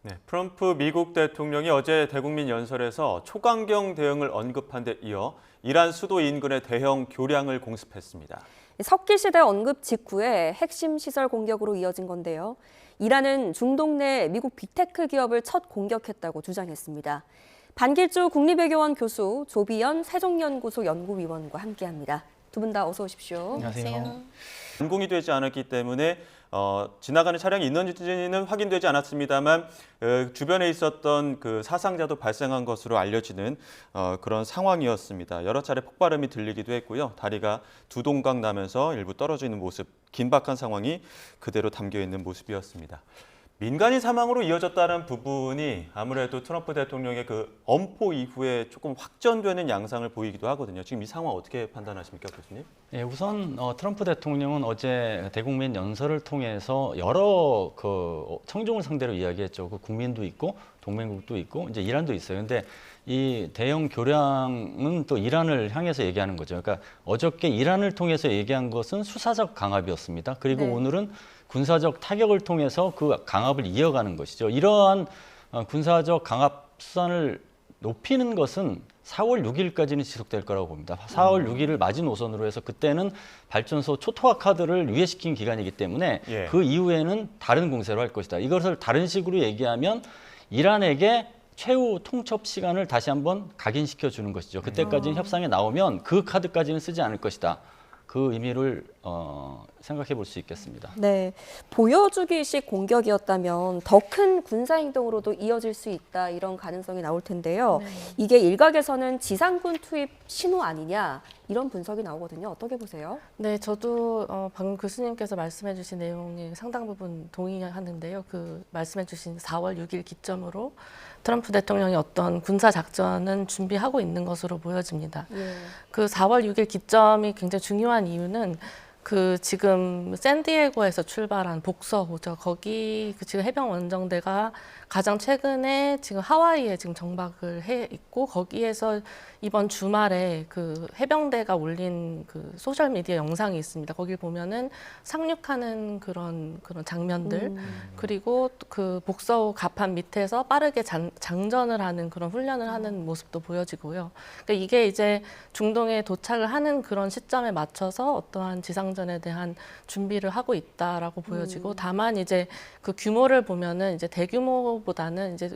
네, 트럼프 미국 대통령이 어제 대국민 연설에서 초강경 대응을 언급한 데 이어 이란 수도 인근의 대형 교량을 공습했습니다. 석기 시대 언급 직후에 핵심 시설 공격으로 이어진 건데요. 이란은 중동 내 미국 빅테크 기업을 첫 공격했다고 주장했습니다. 반길주 국립외교원 교수, 조비연 세종연구소 연구위원과 함께합니다. 두 분 다 어서 오십시오. 안녕하세요. 완공이 되지 않았기 때문에 지나가는 차량이 있는지는 확인되지 않았습니다만 주변에 있었던 그 사상자도 발생한 것으로 알려지는 그런 상황이었습니다. 여러 차례 폭발음이 들리기도 했고요. 다리가 두 동강 나면서 일부 떨어져 있는 모습, 긴박한 상황이 그대로 담겨 있는 모습이었습니다. 민간인 사망으로 이어졌다는 부분이 아무래도 트럼프 대통령의 그 엄포 이후에 조금 확전되는 양상을 보이기도 하거든요. 지금 이 상황 어떻게 판단하십니까, 교수님? 예, 우선 트럼프 대통령은 어제 대국민 연설을 통해서 여러 청중을 상대로 이야기했죠. 그 국민도 있고 동맹국도 있고 이제 이란도 있어요. 근데 이 대형 교량은 또 이란을 향해서 얘기하는 거죠. 그러니까 어저께 이란을 통해서 얘기한 것은 수사적 강압이었습니다. 그리고 네. 오늘은 군사적 타격을 통해서 그 강압을 이어가는 것이죠. 이러한 군사적 강압 수단을 높이는 것은 4월 6일까지는 지속될 거라고 봅니다. 4월 6일을 마지노선으로 해서 그때는 발전소 초토화 카드를 유예시킨 기간이기 때문에 그 이후에는 다른 공세로 할 것이다. 이것을 다른 식으로 얘기하면 이란에게 최후 통첩 시간을 다시 한번 각인시켜 주는 것이죠. 그때까지는 협상에 나오면 그 카드까지는 쓰지 않을 것이다. 그 의미를 생각해 볼 수 있겠습니다. 네, 보여주기식 공격이었다면 더 큰 군사행동으로도 이어질 수 있다, 이런 가능성이 나올 텐데요. 네. 이게 일각에서는 지상군 투입 신호 아니냐, 이런 분석이 나오거든요. 어떻게 보세요? 네, 저도 방금 교수님께서 말씀해 주신 내용이 상당 부분 동의하는데요. 그 말씀해 주신 4월 6일 기점으로 트럼프 대통령이 어떤 군사 작전은 준비하고 있는 것으로 보여집니다. 그 4월 6일 기점이 굉장히 중요한 이유는 그 지금 샌디에고에서 출발한 복서호죠. 거기 그 지금 해병 원정대가 가장 최근에 지금 하와이에 지금 정박을 해 있고, 거기에서 이번 주말에 그 해병대가 올린 그 소셜 미디어 영상이 있습니다. 거길 보면은 상륙하는 그런 장면들, 그리고 그 복서호 갑판 밑에서 빠르게 장전을 하는 그런 훈련을 하는 모습도 보여지고요. 그러니까 이게 이제 중동에 도착을 하는 그런 시점에 맞춰서 어떠한 지상전에 대한 준비를 하고 있다라고 보여지고, 다만 이제 그 규모를 보면은 이제 대규모보다는 이제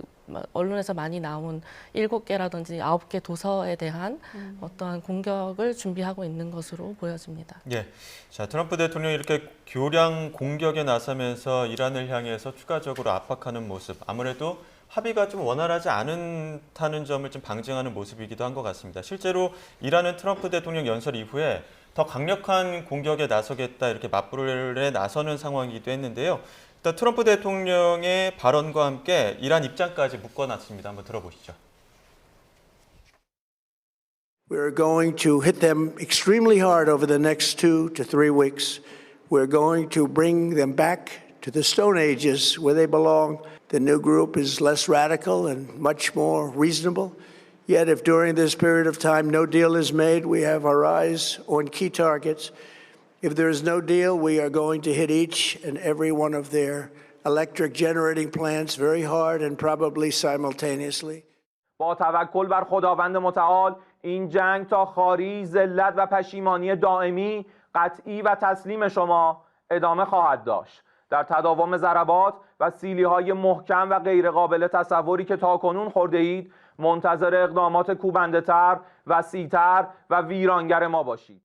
언론에서 많이 나온 7개라든지 9개 도서에 대한 어떠한 공격을 준비하고 있는 것으로 보여집니다. 예. 자, 트럼프 대통령이 이렇게 교량 공격에 나서면서 이란을 향해서 추가적으로 압박하는 모습, 아무래도 합의가 좀 원활하지 않다는 점을 좀 방증하는 모습이기도 한 것 같습니다. 실제로 이란은 트럼프 대통령 연설 이후에 더 강력한 공격에 나서겠다, 이렇게 맞불에 나서는 상황이기도 했는데요. 일단 트럼프 대통령의 발언과 함께 이란 입장까지 묶어놨습니다. 한번 들어보시죠. We're going to hit them extremely hard over the next 2 to 3 weeks. We're going to bring them back to the Stone Ages where they belong. The new group is less radical and much more reasonable. Yet if during this period of time no deal is made, we have our eyes on key targets. If there is no deal, we are going to hit each and every one of their electric generating plants very hard and probably simultaneously. با توکل بر خداوند متعال این جنگ تا خواری، ذلت و پشیمانی دائمی، قطعی و تسلیم شما ادامه خواهد داشت. در تداوم ضربات و سیلی‌های محکم و غیرقابل تصوری که تاکنون خورده اید، منتظر اقدامات کوبنده‌تر، وسیع‌تر و ویرانگر ما باشید.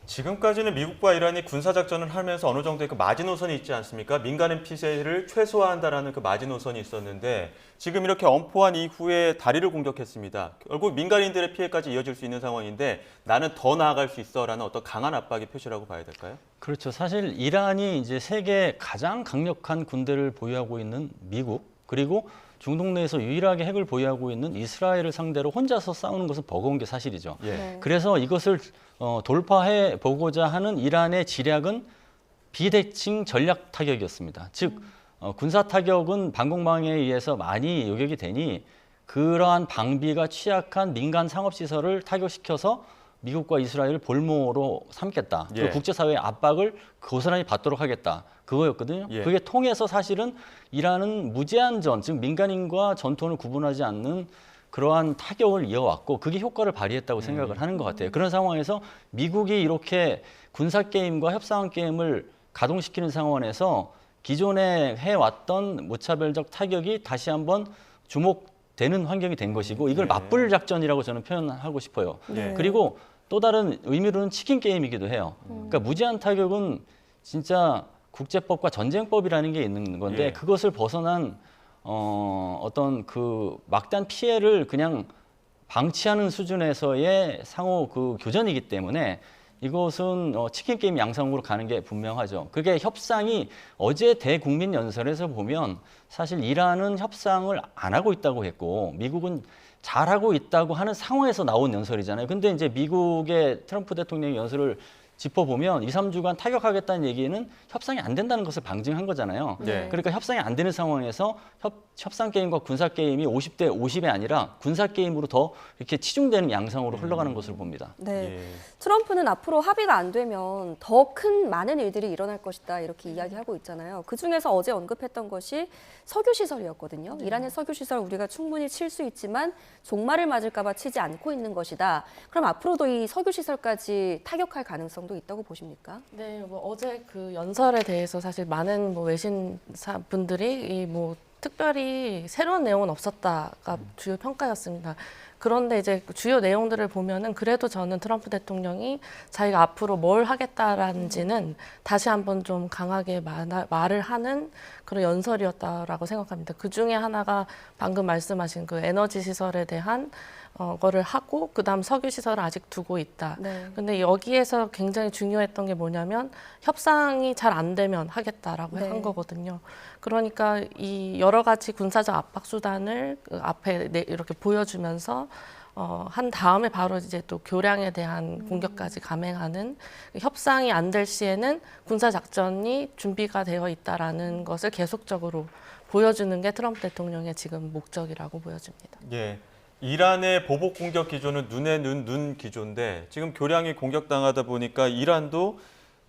지금까지는 미국과 이란이 군사작전을 하면서 어느 정도의 그 마지노선이 있지 않습니까? 민간인 피해를 최소화한다라는 그 마지노선이 있었는데 지금 이렇게 엄포한 이후에 다리를 공격했습니다. 결국 민간인들의 피해까지 이어질 수 있는 상황인데 나는 더 나아갈 수 있어라는 어떤 강한 압박의 표시라고 봐야 될까요? 그렇죠. 사실 이란이 이제 세계 가장 강력한 군대를 보유하고 있는 미국, 그리고 중동 내에서 유일하게 핵을 보유하고 있는 이스라엘을 상대로 혼자서 싸우는 것은 버거운 게 사실이죠. 그래서 이것을 돌파해 보고자 하는 이란의 지략은 비대칭 전략 타격이었습니다. 즉 군사 타격은 방공망에 의해서 많이 요격이 되니 그러한 방비가 취약한 민간 상업시설을 타격시켜서 미국과 이스라엘을 볼모로 삼겠다. 예. 그리고 국제사회의 압박을 고스란히 받도록 하겠다. 그거였거든요. 예. 그게 통해서 사실은 이란은 무제한전, 즉 민간인과 전투원을 구분하지 않는 그러한 타격을 이어왔고 그게 효과를 발휘했다고 생각을 하는 것 같아요. 그런 상황에서 미국이 이렇게 군사 게임과 협상 게임을 가동시키는 상황에서 기존에 해왔던 무차별적 타격이 다시 한번 주목되는 환경이 된 것이고 이걸 네. 맞불 작전이라고 저는 표현하고 싶어요. 네. 그리고 또 다른 의미로는 치킨 게임이기도 해요. 그러니까 무제한 타격은 진짜 국제법과 전쟁법이라는 게 있는 건데 예. 그것을 벗어난 어떤 그 막대한 피해를 그냥 방치하는 수준에서의 상호 그 교전이기 때문에 이것은 치킨 게임 양상으로 가는 게 분명하죠. 그게 협상이 어제 대국민 연설에서 보면 사실 이란은 협상을 안 하고 있다고 했고 미국은 잘하고 있다고 하는 상황에서 나온 연설이잖아요. 근데 이제 미국의 트럼프 대통령의 연설을 짚어보면 2, 3주간 타격하겠다는 얘기는 협상이 안 된다는 것을 방증한 거잖아요. 네. 그러니까 협상이 안 되는 상황에서 협상 게임과 군사 게임이 50대 50이 아니라 군사 게임으로 더 이렇게 치중되는 양상으로 흘러가는 것으로 봅니다. 네. 예. 트럼프는 앞으로 합의가 안 되면 더 큰 많은 일들이 일어날 것이다 이렇게 이야기하고 있잖아요. 그중에서 어제 언급했던 것이 석유시설이었거든요. 이란의 석유시설 우리가 충분히 칠 수 있지만 종말을 맞을까 봐 치지 않고 있는 것이다. 그럼 앞으로도 이 석유시설까지 타격할 가능성도 있다고 보십니까? 네, 뭐 어제 그 연설에 대해서 사실 많은 뭐 외신사 분들이 이 뭐 특별히 새로운 내용은 없었다가 주요 평가였습니다. 그런데 이제 주요 내용들을 보면은 그래도 저는 트럼프 대통령이 자기가 앞으로 뭘 하겠다라는지는 다시 한번 좀 강하게 말을 하는 그런 연설이었다라고 생각합니다. 그 중에 하나가 방금 말씀하신 그 에너지 시설에 대한 거를 하고 그다음 석유 시설을 아직 두고 있다. 네. 근데 여기에서 굉장히 중요했던 게 뭐냐면 협상이 잘 안 되면 하겠다라고 네. 한 거거든요. 그러니까 이 여러 가지 군사적 압박 수단을 그 앞에 이렇게 보여주면서 한 다음에 바로 이제 또 교량에 대한 공격까지 감행하는 협상이 안 될 시에는 군사 작전이 준비가 되어 있다라는 것을 계속적으로 보여주는 게 트럼프 대통령의 지금 목적이라고 보여집니다. 예. 이란의 보복 공격 기조는 눈에 눈 기조인데 지금 교량이 공격당하다 보니까 이란도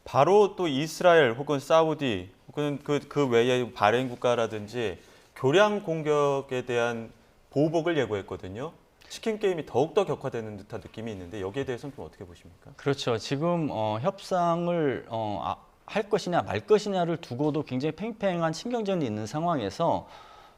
바로 또 이스라엘 혹은 사우디 혹은 그 외의 바레인 국가라든지 교량 공격에 대한 보복을 예고했거든요. 치킨 게임이 더욱더 격화되는 듯한 느낌이 있는데 여기에 대해서는 좀 어떻게 보십니까? 그렇죠. 지금 협상을 할 것이냐 말 것이냐를 두고도 굉장히 팽팽한 신경전이 있는 상황에서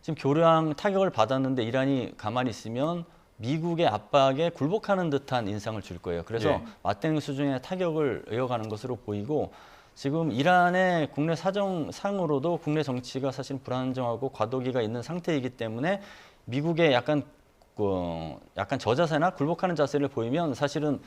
지금 교량 타격을 받았는데 이란이 가만히 있으면 미국의 압박에 굴복하는 듯한 인상을 줄 거예요. 그래서 예. 맞대응 수준의 타격을 이어가는 것으로 보이고 지금 이란의 국내 사정상으로도 국내 정치가 사실 불안정하고 과도기가 있는 상태이기 때문에 미국의 약간 저자세나 굴복하는 자세를 보이면 사실은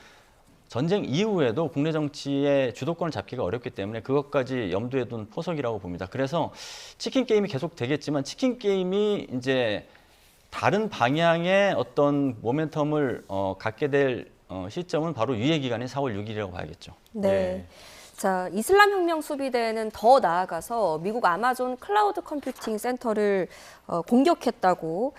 전쟁 이후에도 국내 정치의 주도권을 잡기가 어렵기 때문에 그것까지 염두에 둔 포석이라고 봅니다. 그래서 치킨 게임이 계속 되겠지만 치킨 게임이 이제 다른 방향의 어떤 모멘텀을 갖게 될 시점은 바로 유예 기간인 4월 6일이라고 봐야겠죠. 네. 예. 자, 이슬람 혁명 수비대는 더 나아가서 미국 아마존 클라우드 컴퓨팅 센터를 공격했다고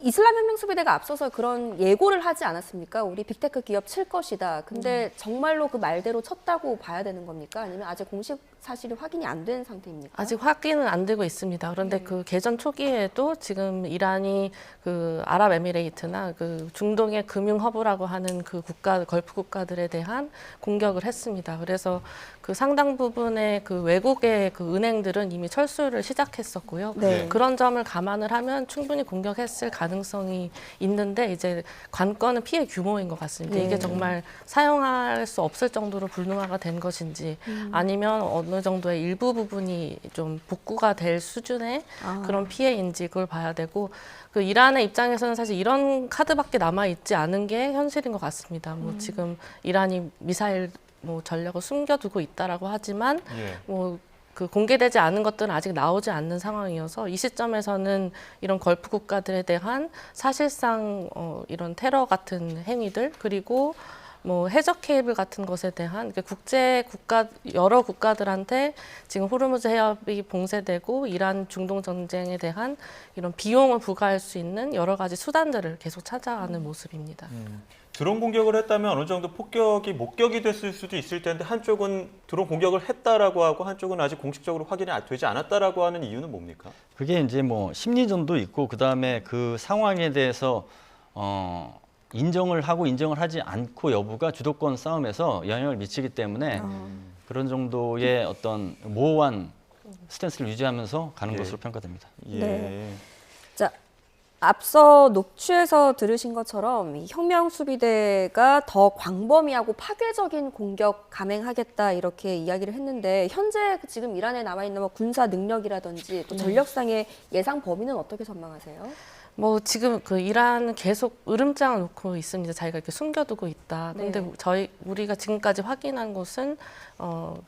이슬람 혁명 수비대가 앞서서 그런 예고를 하지 않았습니까? 우리 빅테크 기업 칠 것이다. 근데 정말로 그 말대로 쳤다고 봐야 되는 겁니까? 아니면 아직 공식 사실이 확인이 안 된 상태입니까? 아직 확인은 안 되고 있습니다. 그런데 그 개전 초기에도 지금 이란이 그 아랍에미레이트나 그 중동의 금융 허브라고 하는 그 걸프 국가들에 대한 공격을 했습니다. 그래서 그 상당 부분의 그 외국의 그 은행들은 이미 철수를 시작했었고요. 네. 그런 점을 감안을 하면 충분히 공격했을 가능성이 있는데 이제 관건은 피해 규모인 것 같습니다. 네. 이게 정말 사용할 수 없을 정도로 불능화가 된 것인지 아니면 어느 정도의 일부 부분이 좀 복구가 될 수준의 그런 피해인지 그걸 봐야 되고 그 이란의 입장에서는 사실 이런 카드밖에 남아 있지 않은 게 현실인 것 같습니다. 뭐 지금 이란이 미사일 뭐 전략을 숨겨두고 있다라고 하지만 예. 뭐 그 공개되지 않은 것들은 아직 나오지 않는 상황이어서 이 시점에서는 이런 걸프 국가들에 대한 사실상 이런 테러 같은 행위들 그리고 뭐 해적 케이블 같은 것에 대한 여러 국가들한테 지금 호르무즈 해협이 봉쇄되고 이란 중동 전쟁에 대한 이런 비용을 부과할 수 있는 여러 가지 수단들을 계속 찾아가는 모습입니다. 드론 공격을 했다면 어느 정도 폭격이 목격이 됐을 수도 있을 텐데 한쪽은 드론 공격을 했다라고 하고 한쪽은 아직 공식적으로 확인이 되지 않았다라고 하는 이유는 뭡니까? 그게 이제 뭐 심리전도 있고 그다음에 그 상황에 대해서 인정을 하고 인정을 하지 않고 여부가 주도권 싸움에서 영향을 미치기 때문에 그런 정도의 어떤 모호한 스탠스를 유지하면서 가는 예. 것으로 평가됩니다. 예. 네. 자, 앞서 녹취에서 들으신 것처럼 이 혁명수비대가 더 광범위하고 파괴적인 공격 감행하겠다 이렇게 이야기를 했는데 현재 지금 이란에 남아있는 뭐 군사 능력이라든지 또 전력상의 예상 범위는 어떻게 전망하세요? 뭐 지금 그 이란은 계속 으름장을 놓고 있습니다. 자기가 이렇게 숨겨두고 있다. 근데 네. 우리가 지금까지 확인한 곳은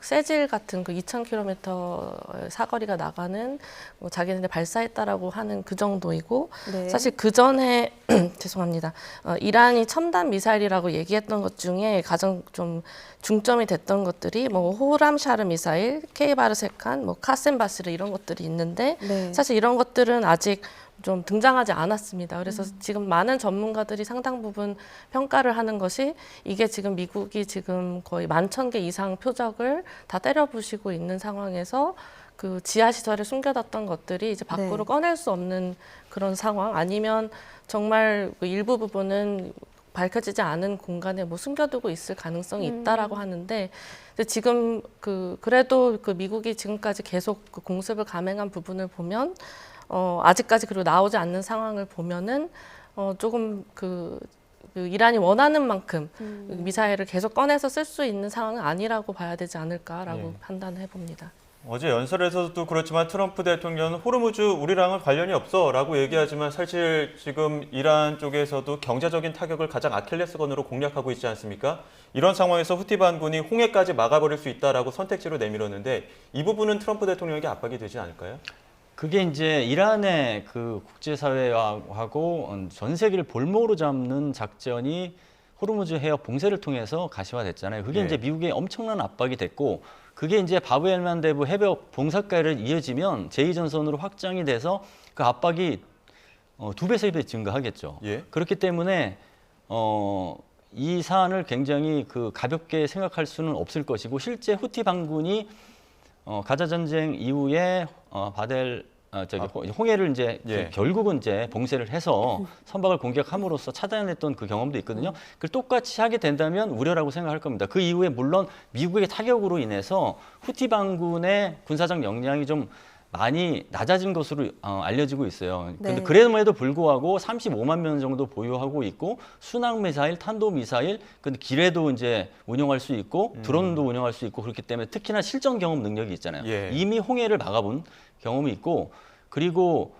세질 같은 그 2,000km 사거리가 나가는 자기네들 발사했다라고 하는 그 정도이고 네. 사실 그 전에 죄송합니다. 이란이 첨단 미사일이라고 얘기했던 것 중에 가장 좀 중점이 됐던 것들이 뭐 호람샤르 미사일, 케이바르세칸, 뭐 카셈바스르 이런 것들이 있는데 네. 사실 이런 것들은 아직 좀 등장하지 않았습니다. 그래서 지금 많은 전문가들이 상당 부분 평가를 하는 것이 이게 지금 미국이 지금 거의 11,000개 이상 표적을 다 때려부시고 있는 상황에서 그 지하 시설에 숨겨뒀던 것들이 이제 밖으로 네. 꺼낼 수 없는 그런 상황 아니면 정말 그 일부 부분은 밝혀지지 않은 공간에 뭐 숨겨두고 있을 가능성이 있다라고 하는데 근데 지금 그래도 그 미국이 지금까지 계속 그 공습을 감행한 부분을 보면 아직까지 그리고 나오지 않는 상황을 보면은 조금 그 이란이 원하는 만큼 미사일을 계속 꺼내서 쓸 수 있는 상황은 아니라고 봐야 되지 않을까라고 예. 판단해 봅니다. 어제 연설에서도 그렇지만 트럼프 대통령은 호르무즈 우리랑은 관련이 없어라고 얘기하지만 사실 지금 이란 쪽에서도 경제적인 타격을 가장 아킬레스건으로 공략하고 있지 않습니까? 이런 상황에서 후티 반군이 홍해까지 막아버릴 수 있다라고 선택지로 내밀었는데 이 부분은 트럼프 대통령에게 압박이 되지 않을까요? 그게 이제 이란의 그 국제사회하고 전 세계를 볼모로 잡는 작전이 호르무즈 해협 봉쇄를 통해서 가시화됐잖아요. 그게 네. 이제 미국에 엄청난 압박이 됐고 그게 이제 바브엘만데브 해협 봉쇄까지 이어지면 제2전선으로 확장이 돼서 그 압박이 2배, 3배 증가하겠죠. 예. 그렇기 때문에 이 사안을 굉장히 그 가볍게 생각할 수는 없을 것이고 실제 후티 반군이 가자 전쟁 이후에 홍해를 이제 예. 결국은 이제 봉쇄를 해서 선박을 공격함으로써 차단했던 그 경험도 있거든요. 그걸 똑같이 하게 된다면 우려라고 생각할 겁니다. 그 이후에 물론 미국의 타격으로 인해서 후티 반군의 군사적 역량이 좀 많이 낮아진 것으로 알려지고 있어요. 그런데 네. 그럼에도 불구하고 35만 명 정도 보유하고 있고 순항 미사일, 탄도 미사일, 근데 길에도 이제 운용할 수 있고 드론도 운용할 수 있고 그렇기 때문에 특히나 실전 경험 능력이 있잖아요. 예. 이미 홍해를 막아본 경험이 있고 그리고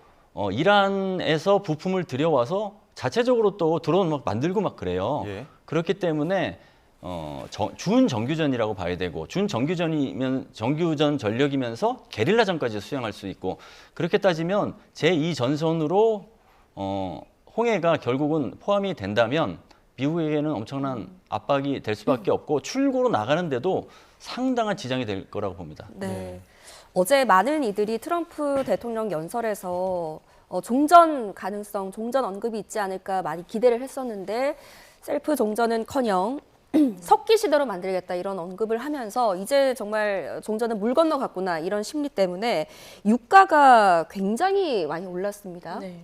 이란에서 부품을 들여와서 자체적으로 또 드론 막 만들고 막 그래요. 예. 그렇기 때문에 준정규전이라고 봐야 되고 준정규전이면 정규전 전력이면서 게릴라전까지 수행할 수 있고 그렇게 따지면 제2전선으로 홍해가 결국은 포함이 된다면 미국에게는 엄청난 압박이 될 수밖에 없고 출구로 나가는데도 상당한 지장이 될 거라고 봅니다. 네. 어제 많은 이들이 트럼프 대통령 연설에서 종전 가능성, 종전 언급이 있지 않을까 많이 기대를 했었는데 셀프 종전은커녕 석기 시대로 만들겠다 이런 언급을 하면서 이제 정말 종전은 물 건너갔구나 이런 심리 때문에 유가가 굉장히 많이 올랐습니다. 네.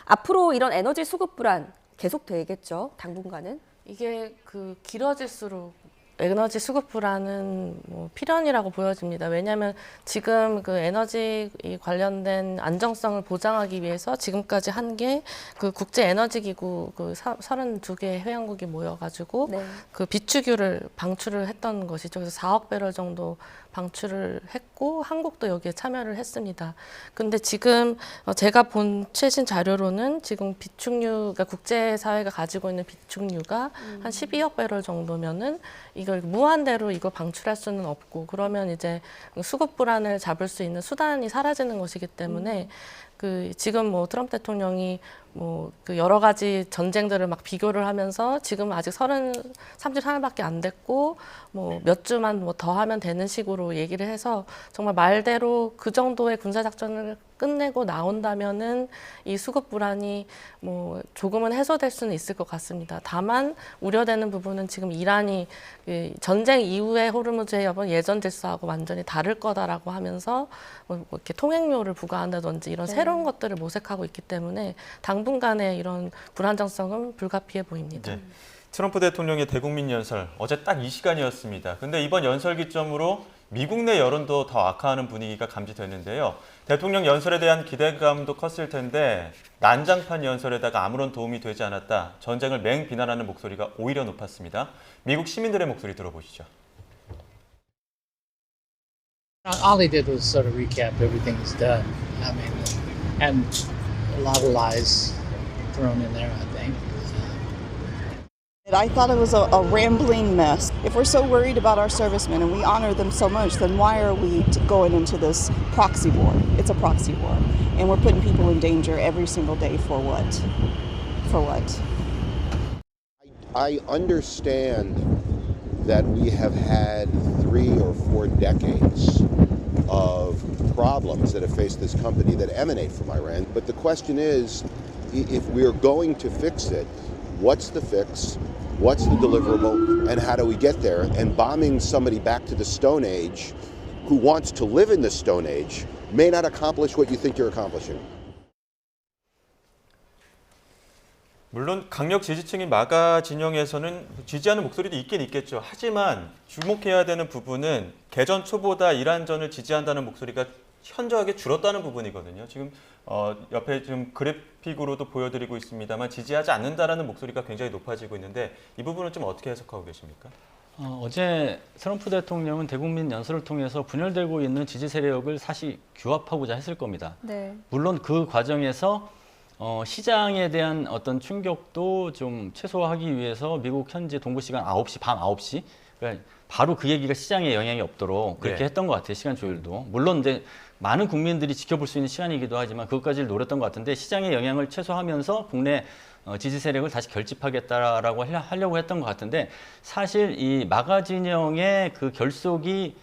앞으로 이런 에너지 수급 불안 계속되겠죠, 당분간은? 이게 길어질수록 에너지 수급 불안은 뭐 필연이라고 보여집니다. 왜냐하면 지금 그 에너지 관련된 안정성을 보장하기 위해서 지금까지 한 게 그 국제 에너지 기구 32개 회원국이 모여가지고 네. 그 비축유를 방출을 했던 것이죠. 그래서 4억 배럴 정도 방출을 했고 한국도 여기에 참여를 했습니다. 근데 지금 제가 본 최신 자료로는 지금 비축유가 국제사회가 가지고 있는 비축유가 한 12억 배럴 정도면은 이걸 무한대로 이거 방출할 수는 없고 그러면 이제 수급 불안을 잡을 수 있는 수단이 사라지는 것이기 때문에 지금 뭐 트럼프 대통령이 그 여러 가지 전쟁들을 막 비교를 하면서 지금 아직 33일밖에 안 됐고 뭐 몇 주만 뭐 더 하면 되는 식으로 얘기를 해서 정말 말대로 그 정도의 군사 작전을 끝내고 나온다면은 이 수급 불안이 뭐 조금은 해소될 수는 있을 것 같습니다. 다만 우려되는 부분은 지금 이란이 전쟁 이후의 호르무즈 해협은 예전 질서하고 완전히 다를 거다라고 하면서 뭐 이렇게 통행료를 부과한다든지 이런 새로운 것들을 모색하고 있기 때문에 당분간의 이런 불안정성은 불가피해 보입니다. 네. 트럼프 대통령의 대국민 연설 어제 딱 이 시간이었습니다. 근데 이번 연설 기점으로 미국 내 여론도 더 악화하는 분위기가 감지됐는데요. 대통령 연설에 대한 기대감도 컸을 텐데 난장판 연설에다가 아무런 도움이 되지 않았다. 전쟁을 맹비난하는 목소리가 오히려 높았습니다. 미국 시민들의 목소리 들어보시죠. All they did was sort of recap everything he's done. I mean, and a lot of lies thrown in there, I think. I thought it was a rambling mess. If we're so worried about our servicemen and we honor them so much, then why are we going into this proxy war? It's a proxy war. And we're putting people in danger every single day for what? For what? I understand that we have had 3 or 4 decades of problems that have faced this company that emanate from Iran. But the question is, if we are going to fix it, what's the fix? What's the deliverable? And how do we get there? And bombing somebody back to the Stone Age who wants to live in the Stone Age may not accomplish what you think you're accomplishing. 물론 강력 지지층인 마가 진영에서는 지지하는 목소리도 있긴 있겠죠. 하지만 주목해야 되는 부분은 개전 초보다 이란전을 지지한다는 목소리가 현저하게 줄었다는 부분이거든요. 지금 옆에 지금 그래픽으로도 보여드리고 있습니다만 지지하지 않는다라는 목소리가 굉장히 높아지고 있는데 이 부분은 좀 어떻게 해석하고 계십니까? 어제 트럼프 대통령은 대국민 연설을 통해서 분열되고 있는 지지 세력을 사실 규합하고자 했을 겁니다. 네. 물론 그 과정에서 시장에 대한 어떤 충격도 좀 최소화하기 위해서 미국 현지 동부 시간 9시, 밤 9시, 그러니까 바로 그 얘기가 시장에 영향이 없도록 그렇게 했던 것 같아요. 시간 조율도. 물론 이제 많은 국민들이 지켜볼 수 있는 시간이기도 하지만 그것까지를 노렸던 것 같은데 시장의 영향을 최소화하면서 국내 지지 세력을 다시 결집하겠다라고 하려고 했던 것 같은데 사실 이 마가 진영의 그 결속이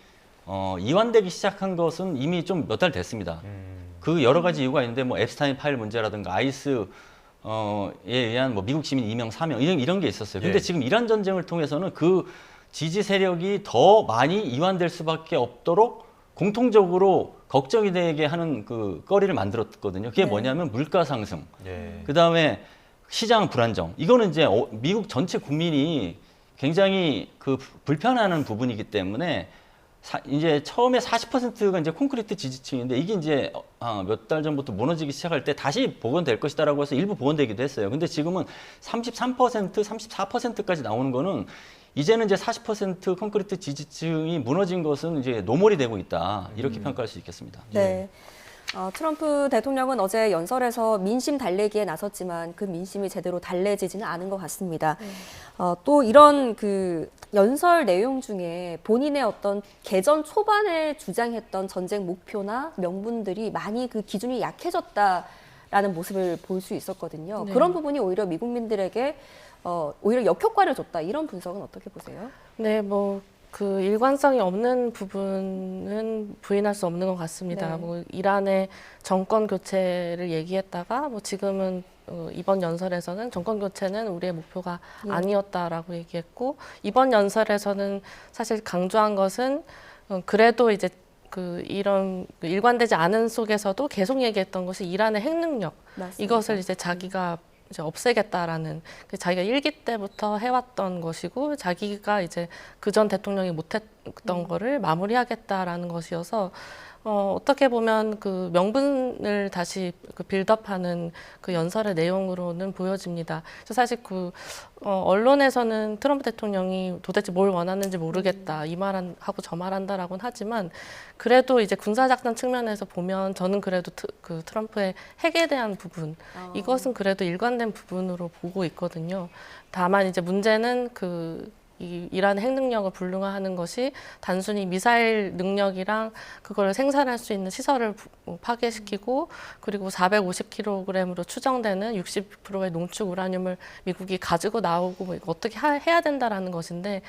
이완되기 시작한 것은 이미 좀 몇 달 됐습니다. 그 여러 가지 이유가 있는데 뭐 앱스타인 파일 문제라든가 아이스에 의한 뭐 미국 시민 2명, 4명 이런 게 있었어요. 근데 지금 이란 전쟁을 통해서는 그 지지 세력이 더 많이 이완될 수밖에 없도록 공통적으로 걱정이 되게 하는 그 거리를 만들었거든요. 그게 뭐냐면 물가 상승, 그다음에 시장 불안정. 이거는 이제 미국 전체 국민이 굉장히 그 불편해하는 부분이기 때문에 이제 처음에 40%가 이제 콘크리트 지지층인데 이게 이제 몇 달 전부터 무너지기 시작할 때 다시 복원될 것이다라고 해서 일부 복원되기도 했어요. 근데 지금은 33%, 34%까지 나오는 거는 이제는 이제 40% 콘크리트 지지층이 무너진 것은 이제 노멀이 되고 있다. 이렇게 평가할 수 있겠습니다. 네. 트럼프 대통령은 어제 연설에서 민심 달래기에 나섰지만 그 민심이 제대로 달래지지는 않은 것 같습니다. 또 이런 그 연설 내용 중에 본인의 어떤 개전 초반에 주장했던 전쟁 목표나 명분들이 많이 그 기준이 약해졌다라는 모습을 볼 수 있었거든요. 네. 그런 부분이 오히려 미국민들에게 오히려 역효과를 줬다. 이런 분석은 어떻게 보세요? 네, 뭐 그 일관성이 없는 부분은 부인할 수 없는 것 같습니다. 네. 뭐 이란의 정권 교체를 얘기했다가 뭐 지금은 이번 연설에서는 정권 교체는 우리의 목표가 아니었다라고 얘기했고 이번 연설에서는 사실 강조한 것은 그래도 이제 이런 일관되지 않은 속에서도 계속 얘기했던 것이 이란의 핵능력 맞습니다. 이것을 이제 자기가 이제 없애겠다라는 자기가 일기 때부터 해왔던 것이고 자기가 이제 그전 대통령이 못했던 거를 마무리하겠다라는 것이어서 어떻게 보면 그 명분을 다시 그 빌드업하는 그 연설의 내용으로는 보여집니다. 그래서 사실 언론에서는 트럼프 대통령이 도대체 뭘 원하는지 모르겠다 이 말하고 저 말한다라고는 하지만 그래도 이제 군사작전 측면에서 보면 저는 그래도 트럼프의 핵에 대한 부분 이것은 그래도 일관된 부분으로 보고 있거든요. 다만 이제 문제는 이 이란 핵 능력을 불능화하는 것이 단순히 미사일 능력이랑 그걸 생산할 수 있는 시설을 파괴시키고 그리고 450kg으로 추정되는 60%의 농축 우라늄을 미국이 가지고 나오고 뭐 어떻게 해야 된다라는 것인데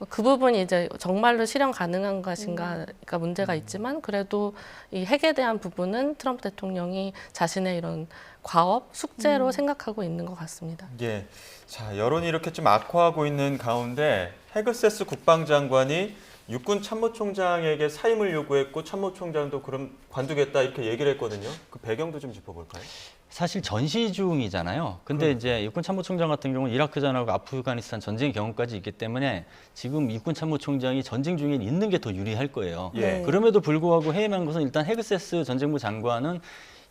그 부분이 이제 정말로 실현 가능한 것인가가 문제가 있지만 그래도 이 핵에 대한 부분은 트럼프 대통령이 자신의 이런 과업, 숙제로 생각하고 있는 것 같습니다. 예. 자, 여론이 이렇게 좀 악화하고 있는 가운데 헤그세스 국방장관이 육군 참모총장에게 사임을 요구했고 참모총장도 그럼 관두겠다 이렇게 얘기를 했거든요. 그 배경도 좀 짚어볼까요? 사실 전시 중이잖아요. 근데 이제 육군 참모총장 같은 경우는 이라크전하고 아프가니스탄 전쟁 경험까지 있기 때문에 지금 육군 참모총장이 전쟁 중에 있는 게 더 유리할 거예요. 예. 그럼에도 불구하고 해임한 것은 일단 헤그세스 전쟁부 장관은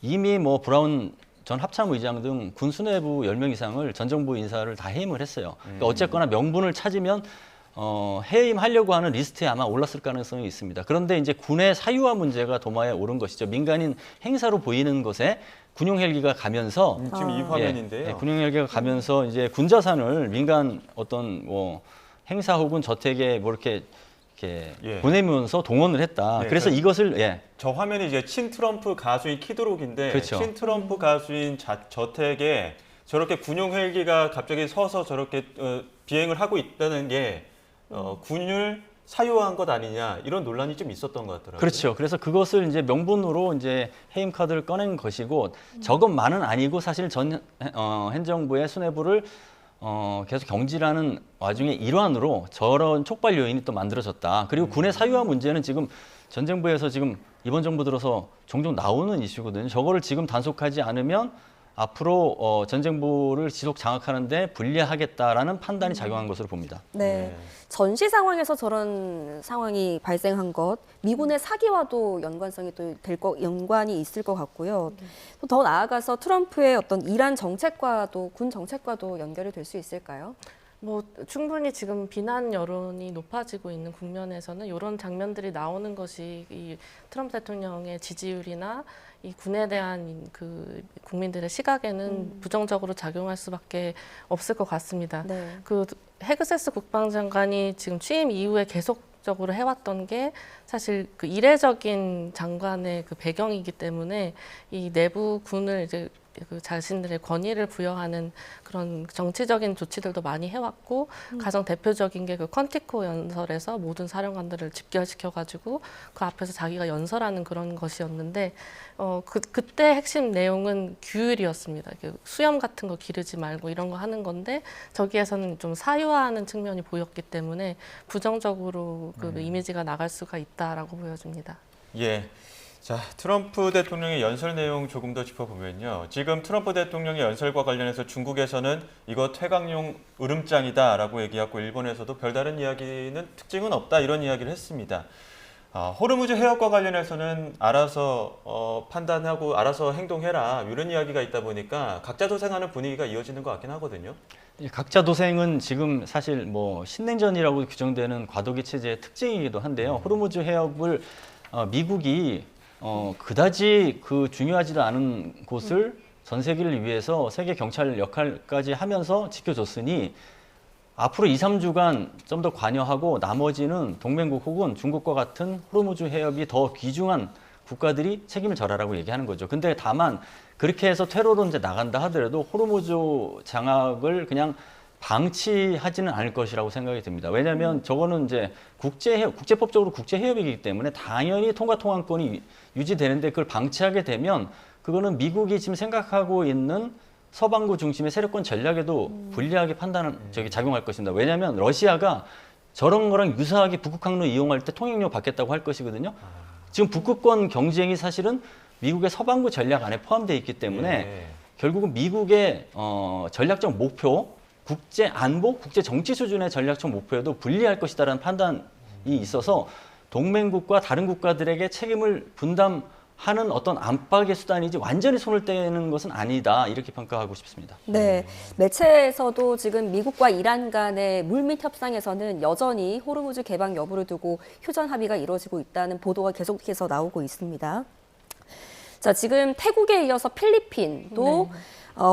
이미 뭐 브라운 전 합참의장 등 군 수뇌부 10명 이상을 전 정부 인사를 다 해임을 했어요. 그러니까 어쨌거나 명분을 찾으면 해임하려고 하는 리스트에 아마 올랐을 가능성이 있습니다. 그런데 이제 군의 사유화 문제가 도마에 오른 것이죠. 민간인 행사로 보이는 것에 군용 헬기가 가면서 지금 이 화면인데요. 군용 헬기가 가면서 이제 군 자산을 민간 어떤 뭐 행사 혹은 저택에 뭐 이렇게 보내면서 동원을 했다. 네, 그래서 이것을 저 화면이 이제 친 트럼프 가수인 키드록인데 그렇죠. 친 트럼프 가수인 저택에 저렇게 군용 헬기가 갑자기 서서 저렇게 비행을 하고 있다는 게 군을 사유화한 것 아니냐 이런 논란이 좀 있었던 것 같더라고요. 그렇죠. 그래서 그것을 이제 명분으로 이제 해임 카드를 꺼낸 것이고 저것만은 아니고 사실 전 행정부의 수뇌부를 계속 경질하는 와중에 일환으로 저런 촉발 요인이 또 만들어졌다. 그리고 군의 사유화 문제는 지금 전쟁부에서 지금 이번 정부 들어서 종종 나오는 이슈거든요. 저거를 지금 단속하지 않으면 앞으로 전쟁부를 지속 장악하는 데 불리하겠다라는 판단이 작용한 것으로 봅니다. 네. 전시 상황에서 저런 상황이 발생한 것, 미군의 사기와도 연관성이 또 연관이 있을 것 같고요. 또 더 나아가서 트럼프의 어떤 이란 정책과도 군 정책과도 연결이 될 수 있을까요? 뭐 충분히 지금 비난 여론이 높아지고 있는 국면에서는 이런 장면들이 나오는 것이 이 트럼프 대통령의 지지율이나 이 군에 대한 그 국민들의 시각에는 부정적으로 작용할 수밖에 없을 것 같습니다. 네. 그 헤그세스 국방장관이 지금 취임 이후에 계속적으로 해왔던 게 사실 그 이례적인 장관의 그 배경이기 때문에 이 내부 군을 이제 그 자신들의 권위를 부여하는 그런 정치적인 조치들도 많이 해왔고 가장 대표적인 게 그 컨티코 연설에서 모든 사령관들을 집결시켜가지고 그 앞에서 자기가 연설하는 그런 것이었는데 그때 핵심 내용은 규율이었습니다. 수염 같은 거 기르지 말고 이런 거 하는 건데 저기에서는 좀 사유화하는 측면이 보였기 때문에 부정적으로 그 이미지가 나갈 수가 있다라고 보여집니다. 예. 자, 트럼프 대통령의 연설 내용 조금 더 짚어보면요. 지금 트럼프 대통령의 연설과 관련해서 중국에서는 이거 퇴강용 으름장이다라고 얘기하고 일본에서도 별다른 이야기는 특징은 없다 이런 이야기를 했습니다. 호르무즈 해협과 관련해서는 알아서 판단하고 알아서 행동해라 이런 이야기가 있다 보니까 각자 도생하는 분위기가 이어지는 것 같긴 하거든요. 각자 도생은 지금 사실 뭐 신냉전이라고 규정되는 과도기 체제의 특징이기도 한데요. 호르무즈 해협을 미국이 그다지 그 중요하지도 않은 곳을 전 세계를 위해서 세계 경찰 역할까지 하면서 지켜줬으니 앞으로 2, 3주간 좀 더 관여하고 나머지는 동맹국 혹은 중국과 같은 호르무즈 해협이 더 귀중한 국가들이 책임을 져라라고 얘기하는 거죠. 근데 다만 그렇게 해서 퇴로로 이제 나간다 하더라도 호르무즈 장악을 그냥 방치하지는 않을 것이라고 생각이 듭니다. 왜냐하면 저거는 이제 국제법적으로 국제해협이기 때문에 당연히 통과통항권이 유지되는데 그걸 방치하게 되면 그거는 미국이 지금 생각하고 있는 서방구 중심의 세력권 전략에도 불리하게 작용할 것입니다. 왜냐하면 러시아가 저런 거랑 유사하게 북극 항로 이용할 때 통행료 받겠다고 할 것이거든요. 지금 북극권 경쟁이 사실은 미국의 서방구 전략 안에 포함되어 있기 때문에 결국은 미국의 전략적 목표, 국제 안보, 국제 정치 수준의 전략적 목표에도 불리할 것이다라는 판단이 있어서 동맹국과 다른 국가들에게 책임을 분담하는 어떤 안팎의 수단이지 완전히 손을 떼는 것은 아니다 이렇게 평가하고 싶습니다. 네, 매체에서도 지금 미국과 이란 간의 물밑 협상에서는 여전히 호르무즈 개방 여부를 두고 휴전 합의가 이루어지고 있다는 보도가 계속해서 나오고 있습니다. 자, 지금 태국에 이어서 필리핀도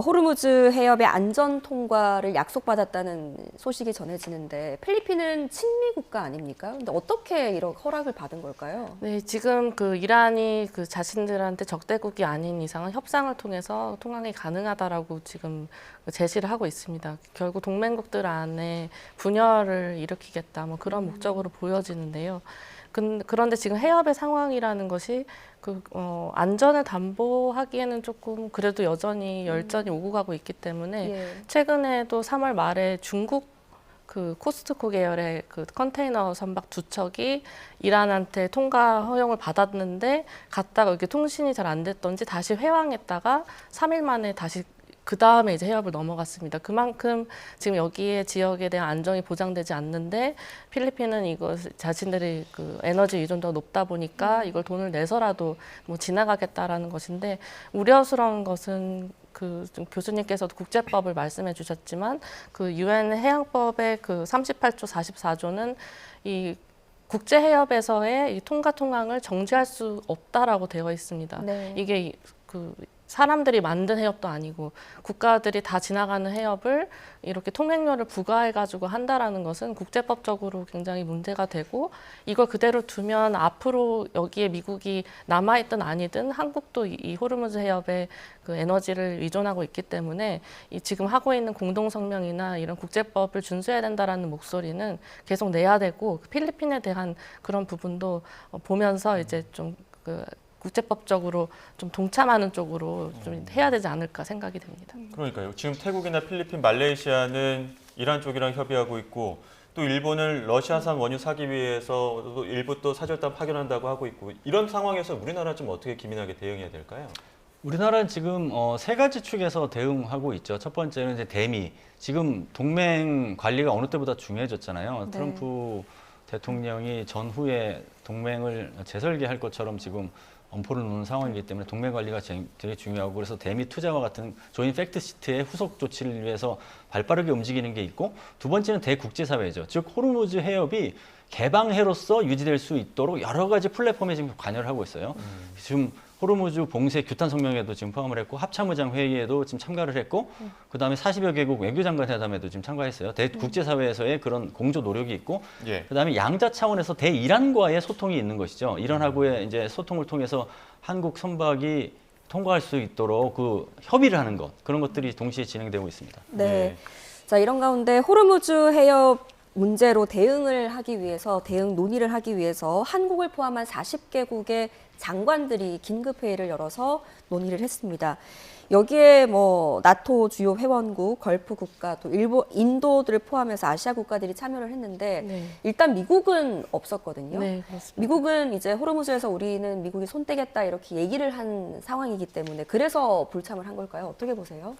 호르무즈 해협의 안전 통과를 약속받았다는 소식이 전해지는데 필리핀은 친미 국가 아닙니까? 근데 어떻게 이런 허락을 받은 걸까요? 네, 지금 그 이란이 그 자신들한테 적대국이 아닌 이상은 협상을 통해서 통항이 가능하다라고 지금 제시를 하고 있습니다. 결국 동맹국들 안에 분열을 일으키겠다, 뭐 그런 목적으로 보여지는데요. 그런데 지금 해협의 상황이라는 것이 안전을 담보하기에는 조금 그래도 여전히 열전이 오고 가고 있기 때문에 최근에도 3월 말에 중국 그 코스트코 계열의 그 컨테이너 선박 2척이 이란한테 통과 허용을 받았는데 갔다가 이렇게 통신이 잘 안 됐던지 다시 회항했다가 3일 만에 다시 그 다음에 이제 해협을 넘어갔습니다. 그만큼 지금 여기에 지역에 대한 안정이 보장되지 않는데 필리핀은 이거 자신들이 그 에너지 의존도가 높다 보니까 이걸 돈을 내서라도 뭐 지나가겠다라는 것인데 우려스러운 것은 좀 교수님께서도 국제법을 말씀해 주셨지만 그 유엔 해양법의 그 38조 44조는 이 국제 해협에서의 이 통항을 정지할 수 없다라고 되어 있습니다. 네. 이게 그 사람들이 만든 해협도 아니고 국가들이 다 지나가는 해협을 이렇게 통행료를 부과해가지고 한다라는 것은 국제법적으로 굉장히 문제가 되고 이걸 그대로 두면 앞으로 여기에 미국이 남아있든 아니든 한국도 이 호르무즈 해협에 그 에너지를 의존하고 있기 때문에 이 지금 하고 있는 공동성명이나 이런 국제법을 준수해야 된다라는 목소리는 계속 내야 되고 필리핀에 대한 그런 부분도 보면서 이제 좀 국제법적으로 좀 동참하는 쪽으로 좀 해야 되지 않을까 생각이 됩니다. 그러니까요. 지금 태국이나 필리핀, 말레이시아는 이란 쪽이랑 협의하고 있고 또 일본은 러시아산 원유 사기 위해서 또 일부 또 사절단 파견한다고 하고 있고 이런 상황에서 우리나라 좀 어떻게 기민하게 대응해야 될까요? 우리나라는 지금 세 가지 축에서 대응하고 있죠. 첫 번째는 이제 대미. 지금 동맹 관리가 어느 때보다 중요해졌잖아요. 네. 트럼프 대통령이 전후에 동맹을 재설계할 것처럼 지금 엄포를 놓는 상황이기 때문에 동맹 관리가 되게 중요하고 그래서 대미 투자와 같은 조인 팩트시트의 후속 조치를 위해서 발빠르게 움직이는 게 있고 두 번째는 대국제사회죠. 즉 호르무즈 해협이 개방해로서 유지될 수 있도록 여러 가지 플랫폼에 지금 관여를 하고 있어요. 지금 호르무즈 봉쇄 규탄 성명에도 지금 포함을 했고 합참의장 회의에도 지금 참가를 했고 그다음에 40여 개국 외교장관 회담에도 지금 참가했어요. 대국제사회에서의 그런 공조 노력이 있고 그다음에 양자 차원에서 대이란과의 소통이 있는 것이죠. 이란하고의 이제 소통을 통해서 한국 선박이 통과할 수 있도록 그 협의를 하는 것 그런 것들이 동시에 진행되고 있습니다. 네. 자, 이런 가운데 호르무즈 해협 문제로 대응을 하기 위해서 대응 논의를 하기 위해서 한국을 포함한 40개국의 장관들이 긴급 회의를 열어서 논의를 했습니다. 여기에 뭐 나토 주요 회원국, 걸프 국가, 또 일본, 인도들을 포함해서 아시아 국가들이 참여를 했는데 일단 미국은 없었거든요. 네, 그렇습니다. 미국은 이제 호르무즈에서 우리는 미국이 손 떼겠다 이렇게 얘기를 한 상황이기 때문에 그래서 불참을 한 걸까요? 어떻게 보세요?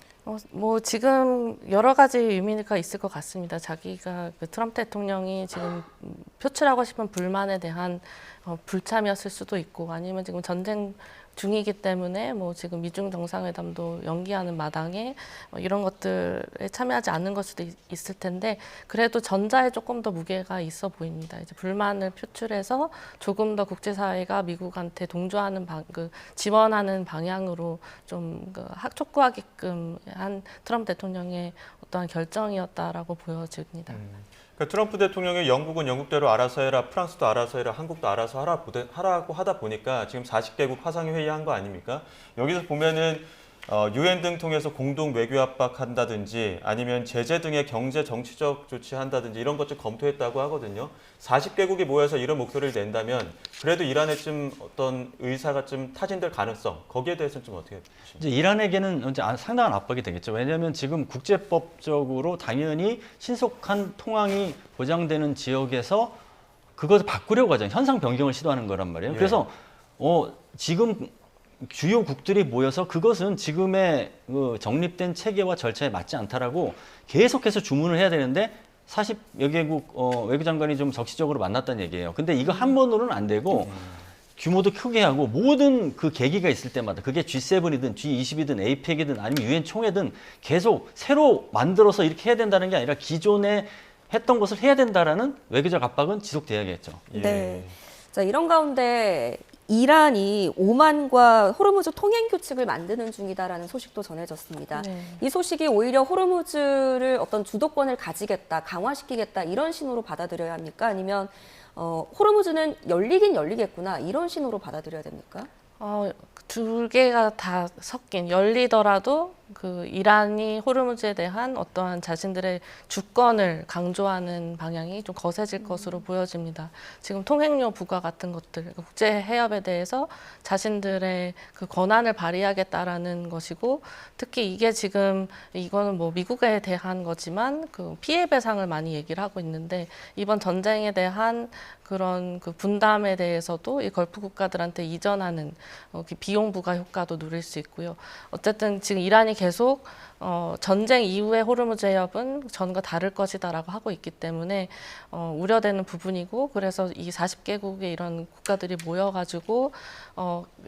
뭐 지금 여러 가지 의미가 있을 것 같습니다. 자기가 그 트럼프 대통령이 지금 표출하고 싶은 불만에 대한 불참이었을 수도 있고 아니면 지금 전쟁 중이기 때문에 뭐 지금 미중 정상회담도 연기하는 마당에 이런 것들에 참여하지 않는 걸 수도 있을 텐데 그래도 전자에 조금 더 무게가 있어 보입니다. 이제 불만을 표출해서 조금 더 국제사회가 미국한테 동조하는 지원하는 방향으로 좀 촉구하게끔 한 트럼프 대통령의 어떠한 결정이었다라고 보여집니다. 그러니까 트럼프 대통령이 영국은 영국대로 알아서 해라, 프랑스도 알아서 해라, 한국도 알아서 하라고 하다 보니까 지금 40개국 화상회 회의한 거 아닙니까? 여기서 보면은 유엔 등 통해서 공동 외교 압박한다든지 아니면 제재 등의 경제 정치적 조치한다든지 이런 것들 검토했다고 하거든요. 40개국이 모여서 이런 목소리를 낸다면 그래도 이란에 좀 어떤 의사가 좀 타진될 가능성 거기에 대해서는 좀 어떻게 보십니까? 이제 이란에게는 이제 상당한 압박이 되겠죠. 왜냐하면 지금 국제법적으로 당연히 신속한 통항이 보장되는 지역에서 그것을 바꾸려고 하잖아요. 현상 변경을 시도하는 거란 말이에요. 그래서 지금 주요국들이 모여서 그것은 지금의 정립된 체계와 절차에 맞지 않다라고 계속해서 주문을 해야 되는데 40여 개국 외교장관이 좀 적시적으로 만났다는 얘기예요. 근데 이거 한 번으로는 안 되고 규모도 크게 하고 모든 그 계기가 있을 때마다 그게 G7이든 G20이든 APEC이든 아니면 유엔 총회든 계속 새로 만들어서 이렇게 해야 된다는 게 아니라 기존에 했던 것을 해야 된다라는 외교적 압박은 지속돼야겠죠. 네. 자, 이런 가운데 이란이 오만과 호르무즈 통행 규칙을 만드는 중이다라는 소식도 전해졌습니다. 네. 이 소식이 오히려 호르무즈를 어떤 주도권을 가지겠다, 강화시키겠다 이런 신호로 받아들여야 합니까? 아니면 호르무즈는 열리긴 열리겠구나 이런 신호로 받아들여야 됩니까? 두 개가 다 섞인 열리더라도 그 이란이 호르무즈에 대한 어떠한 자신들의 주권을 강조하는 방향이 좀 거세질 것으로 보여집니다. 지금 통행료 부과 같은 것들, 국제 해협에 대해서 자신들의 그 권한을 발휘하겠다라는 것이고, 특히 이게 지금 이거는 뭐 미국에 대한 거지만 그 피해 배상을 많이 얘기를 하고 있는데, 이번 전쟁에 대한 그런 그 분담에 대해서도 이 걸프 국가들한테 이전하는 비용 부과 효과도 누릴 수 있고요. 어쨌든 지금 이란이 계속 전쟁 이후의 호르무즈 해협은 전과 다를 것이다라고 하고 있기 때문에 우려되는 부분이고, 그래서 이 40개국의 이런 국가들이 모여가지고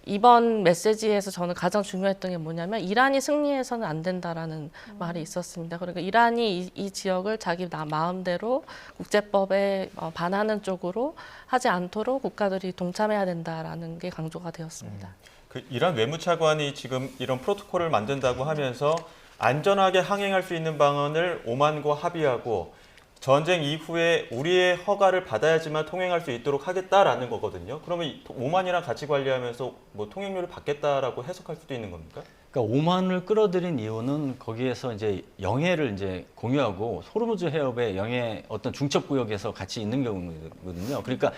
이번 메시지에서 저는 가장 중요했던 게 뭐냐면 이란이 승리해서는 안 된다라는 말이 있었습니다. 그러니까 이란이 이 지역을 자기 마음대로 국제법에 반하는 쪽으로 하지 않도록 국가들이 동참해야 된다라는 게 강조가 되었습니다. 그 이란 외무차관이 지금 이런 프로토콜을 만든다고 하면서 안전하게 항행할 수 있는 방안을 오만과 합의하고 전쟁 이후에 우리의 허가를 받아야지만 통행할 수 있도록 하겠다라는 거거든요. 그러면 오만이랑 같이 관리하면서 뭐 통행료를 받겠다라고 해석할 수도 있는 겁니까? 그러니까 오만을 끌어들인 이유는 거기에서 이제 영해를 이제 공유하고 호르무즈 해협의 영해 어떤 중첩 구역에서 같이 있는 경우거든요. 그러니까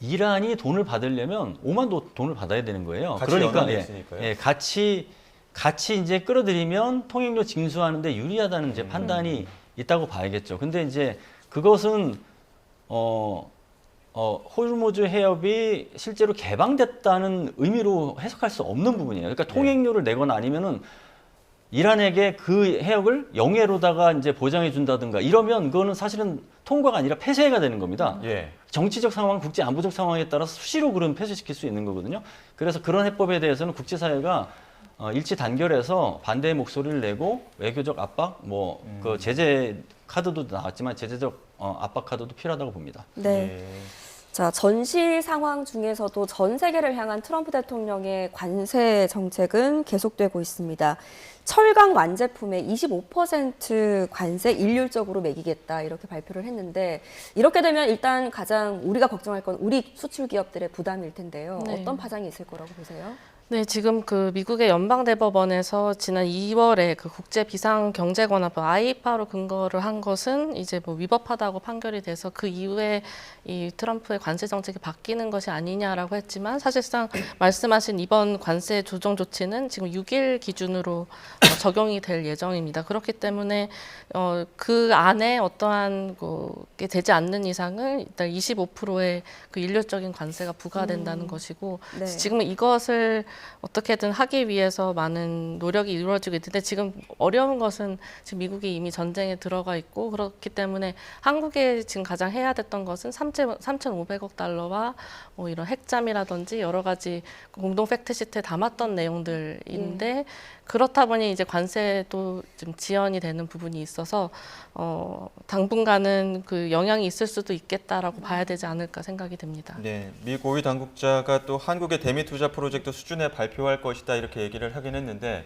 이란이 돈을 받으려면 오만도 돈을 받아야 되는 거예요. 같이 그러니까 연합이 있으니까요. 같이 이제 끌어들이면 통행료 징수하는데 유리하다는 이제 판단이 있다고 봐야겠죠. 근데 이제 그것은 호르무즈 해협이 실제로 개방됐다는 의미로 해석할 수 없는 부분이에요. 그러니까 통행료를 내거나 아니면은 이란에게 그 해역을 영해로다가 이제 보장해 준다든가 이러면 그거는 사실은 통과가 아니라 폐쇄가 되는 겁니다. 정치적 상황, 국제 안보적 상황에 따라서 수시로 그런 폐쇄시킬 수 있는 거거든요. 그래서 그런 해법에 대해서는 국제사회가 일치 단결해서 반대의 목소리를 내고 외교적 압박, 그 제재 카드도 나왔지만 제재적 압박 카드도 필요하다고 봅니다. 네. 자, 전시 상황 중에서도 전 세계를 향한 트럼프 대통령의 관세 정책은 계속되고 있습니다. 철강 완제품에 25% 관세 일률적으로 매기겠다 이렇게 발표를 했는데, 이렇게 되면 일단 가장 우리가 걱정할 건 우리 수출 기업들의 부담일 텐데요. 네. 어떤 파장이 있을 거라고 보세요? 네, 지금 그 미국의 연방대법원에서 지난 2월에 그 국제 비상 경제 관합법 IEEPA로 근거를 한 것은 이제 뭐 위법하다고 판결이 돼서 그 이후에 이 트럼프의 관세 정책이 바뀌는 것이 아니냐라고 했지만, 사실상 말씀하신 이번 관세 조정 조치는 지금 6일 기준으로 적용이 될 예정입니다. 그렇기 때문에 그 안에 어떠한 게 되지 않는 이상은 일단 25%의 그 일률적인 관세가 부과된다는 것이고, 네. 지금 이것을 어떻게든 하기 위해서 많은 노력이 이루어지고 있는데, 지금 어려운 것은 지금 미국이 이미 전쟁에 들어가 있고, 그렇기 때문에 한국에 지금 가장 해야 됐던 것은 3,500억 달러와 뭐 이런 핵잠이라든지 여러 가지 공동 팩트시트에 담았던 내용들인데, 그렇다 보니 이제 관세도 좀 지연이 되는 부분이 있어서 당분간은 그 영향이 있을 수도 있겠다라고 봐야 되지 않을까 생각이 됩니다. 네, 미 고위 당국자가 또 한국의 대미 투자 프로젝트 수준에 발표할 것이다 이렇게 얘기를 하긴 했는데,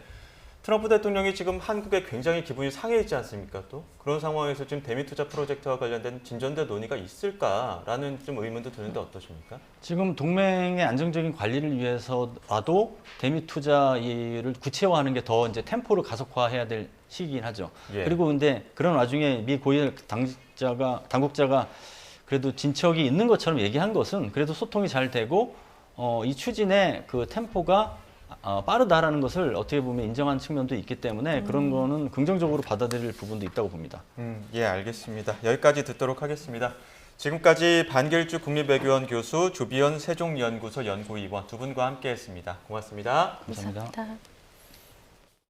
트럼프 대통령이 지금 한국에 굉장히 기분이 상해 있지 않습니까? 또 그런 상황에서 지금 대미 투자 프로젝트와 관련된 진전된 논의가 있을까라는 좀 의문도 드는데 어떠십니까? 지금 동맹의 안정적인 관리를 위해서라도 대미 투자를 구체화하는 게 더 이제 템포를 가속화해야 될 시기긴 하죠. 그리고 근데 그런 와중에 미 고위 당국자가 그래도 진척이 있는 것처럼 얘기한 것은 그래도 소통이 잘 되고 이 추진의 그 템포가 빠르다라는 것을 어떻게 보면 인정한 측면도 있기 때문에 그런 거는 긍정적으로 받아들일 부분도 있다고 봅니다. 예, 알겠습니다. 여기까지 듣도록 하겠습니다. 지금까지 반길주 국립외교원 교수, 조비연 세종연구소 연구위원 두 분과 함께했습니다. 고맙습니다. 감사합니다. 감사합니다.